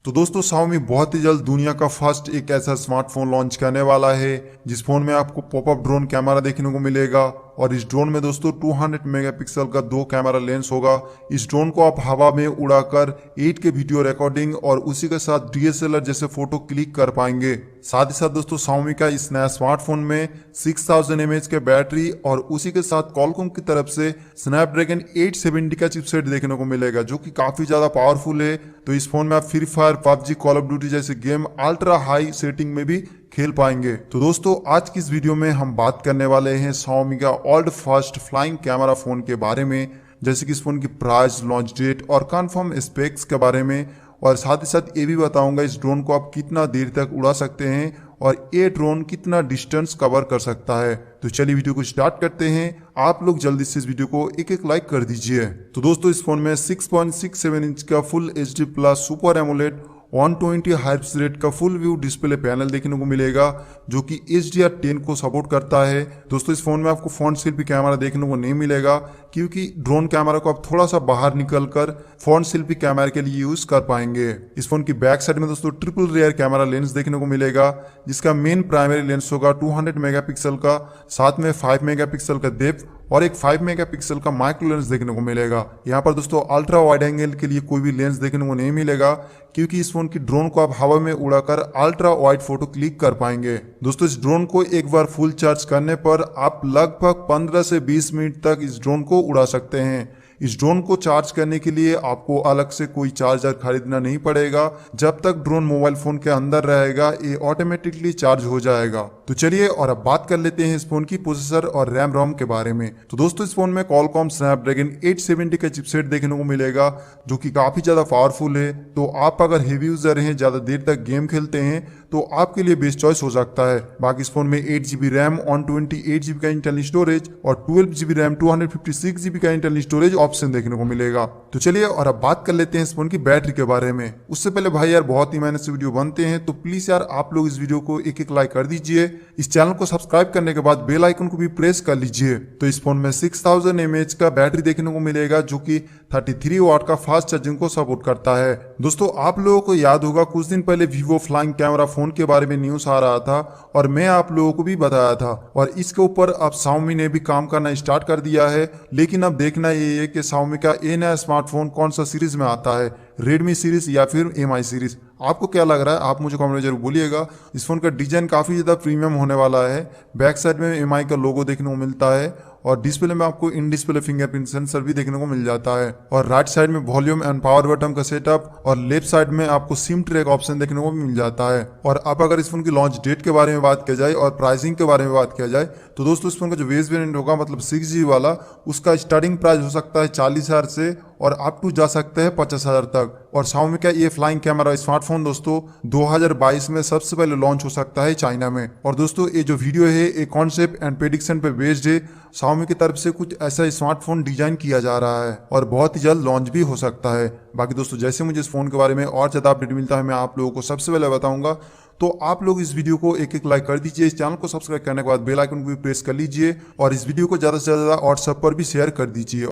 तो दोस्तों Xiaomi बहुत ही जल्द दुनिया का फर्स्ट एक ऐसा स्मार्टफोन लॉन्च करने वाला है जिस फोन में आपको पॉपअप ड्रोन कैमरा देखने को मिलेगा। और इस ड्रोन में दोस्तों 200 मेगापिक्सल का 2 कैमरा लेंस होगा। इस ड्रोन को आप हवा में उड़ाकर 8K वीडियो रिकॉर्डिंग और उसी के साथ DSLR जैसे फोटो क्लिक कर पाएंगे। साथ ही साथ दोस्तों Xiaomi का इस नया स्मार्टफोन में 6000 mAh के बैटरी और उसी के साथ Qualcomm की तरफ से स्नैपड्रैगन 870 का चिपसेट देखने को मिलेगा जो कि काफी ज्यादा पावरफुल है। तो इस फोन में आप free fire, PUBG, call of duty जैसे गेम अल्ट्रा हाई सेटिंग में भी खेल पाएंगे। तो दोस्तों आज की इस वीडियो में हम बात करने वाले हैं Xiaomi का world first flying camera phone के बारे में, जैसे कि इस फोन की प्राइस, लॉन्च डेट और कंफर्म स्पेक्स के बारे में। और साथ ही साथ ये भी बताऊंगा इस ड्रोन को आप कितना देर तक उड़ा सकते हैं और ये ड्रोन कितना डिस्टेंस कवर कर सकता है। तो चलिए वीडियो को स्टार्ट करते हैं। आप लोग जल्दी से इस वीडियो को एक एक लाइक कर दीजिए। तो दोस्तों इस फोन में 6.67 इंच का full HD plus super AMOLED 120 hertz rate का फुल व्यू डिस्प्ले पैनल देखने को मिलेगा जो कि HDR10 को सपोर्ट करता है। दोस्तों इस फोन में आपको फ्रंट सेल्फी कैमरा देखने को नहीं मिलेगा क्योंकि ड्रोन कैमरा को आप थोड़ा सा बाहर निकलकर फ्रंट सेल्फी कैमरा के लिए यूज कर पाएंगे। इस फोन की बैक साइड में दोस्तों ट्रिपल रेयर कैमरा लेंस देखने को मिलेगा जिसका मेन प्राइमरी लेंस होगा 200 मेगापिक्सल का, साथ में 5 मेगापिक्सल का डेप्थ और एक 5 मेगापिक्सल का माइक्रो लेंस देखने को मिलेगा। यहाँ पर दोस्तों अल्ट्रा वाइड एंगल के लिए कोई भी लेंस देखने को नहीं मिलेगा क्योंकि इस फोन की ड्रोन को आप हवा में उड़ाकर अल्ट्रा वाइड फोटो क्लिक कर पाएंगे। दोस्तों इस ड्रोन को एक बार फुल चार्ज करने पर आप लगभग 15 से 20 मिनट तक इस ड्रोन को उड़ा सकते हैं। इस ड्रोन को चार्ज करने के लिए आपको अलग से कोई चार्जर खरीदना नहीं पड़ेगा। जब तक ड्रोन मोबाइल फोन के अंदर रहेगा ये ऑटोमेटिकली चार्ज हो जाएगा। तो चलिए और अब बात कर लेते हैं इस फोन की प्रोसेसर और रैम रोम के बारे में। तो दोस्तों इस फोन में Qualcomm स्नैपड्रैगन 870 का चिपसेट देखने को मिलेगा जो कि काफी ज्यादा पावरफुल है। तो आप अगर हेवी यूजर हैं, ज्यादा देर तक गेम खेलते हैं तो आपके लिए बेस्ट चॉइस हो सकता है। बाकी इस फोन में 8GB रैम, 128GB का इंटरनल स्टोरेज और 12GB रैम, 256GB का इंटरनल स्टोरेज ऑप्शन देखने को मिलेगा। तो चलिए और अब बात कर लेते हैं इस फोन की बैटरी के बारे में। उससे पहले भाई यार बहुत ही मेहनत से वीडियो बनते हैं तो प्लीज यार आप लोग इस वीडियो को एक एक लाइक कर दीजिए। इस चैनल को सब्सक्राइब करने के बाद बेल आइकन को भी प्रेस कर लीजिए। तो इस फोन में 6000 mAh का बैटरी देखने को मिलेगा जो कि 33 वाट का फास्ट चार्जिंग को सपोर्ट करता है। दोस्तों आप लोगों को याद होगा कुछ दिन पहले Vivo फ्लाइंग कैमरा फोन के बारे में न्यूज आ रहा था और मैं आप लोगों को भी बताया था और इसके ऊपर अब Xiaomi ने भी काम करना स्टार्ट कर दिया है। लेकिन अब देखना ये है कि Xiaomi का ये नया स्मार्टफोन कौन सा सीरीज में आता है, Redmi सीरीज या फिर MI सीरीज। आपको क्या लग रहा है आप मुझे कमेंट में जरूर बोलिएगा। इस फोन का डिजाइन काफी ज्यादा प्रीमियम होने वाला है। बैक साइड में MI का लोगो देखने को मिलता है और डिस्प्ले में आपको इन डिस्प्ले फिंगरप्रिंट सेंसर भी देखने को मिल जाता है। और राइट साइड में वॉल्यूम एंड पावर बटन का सेटअप और लेफ्ट साइड में आपको सिम ट्रैक ऑप्शन देखने को मिल जाता है। और अब अगर इस फोन की लॉन्च डेट के बारे में बात किया जाए और प्राइसिंग के बारे में बात किया जाए तो दोस्तों इस फोन का जो बेस वेरिएंट होगा मतलब 6GB वाला, उसका स्टार्टिंग प्राइस हो सकता है 40,000 से और अप टू जा सकते हैं 50,000 तक। और Xiaomi का ये फ्लाइंग कैमरा स्मार्टफोन दोस्तों 2022 में सबसे पहले लॉन्च हो सकता है चाइना में। और दोस्तों ये जो वीडियो है एक कॉन्सेप्ट एंड प्रेडिक्शन पे बेस्ड है। Xiaomi की तरफ से कुछ ऐसा स्मार्टफोन डिजाइन किया जा रहा है और बहुत ही जल्द लॉन्च भी हो सकता है। बाकी दोस्तों जैसे मुझे इस फोन के बारे में और ज्यादा अपडेट मिलता है मैं आप लोगों को सबसे पहले बताऊंगा। तो आप लोग इस वीडियो को एक एक लाइक कर दीजिए, इस चैनल को सब्सक्राइब करने के बाद बेल आइकन को भी प्रेस कर लीजिए और इस वीडियो को ज्यादा से ज्यादा व्हाट्सएप पर भी शेयर कर दीजिए।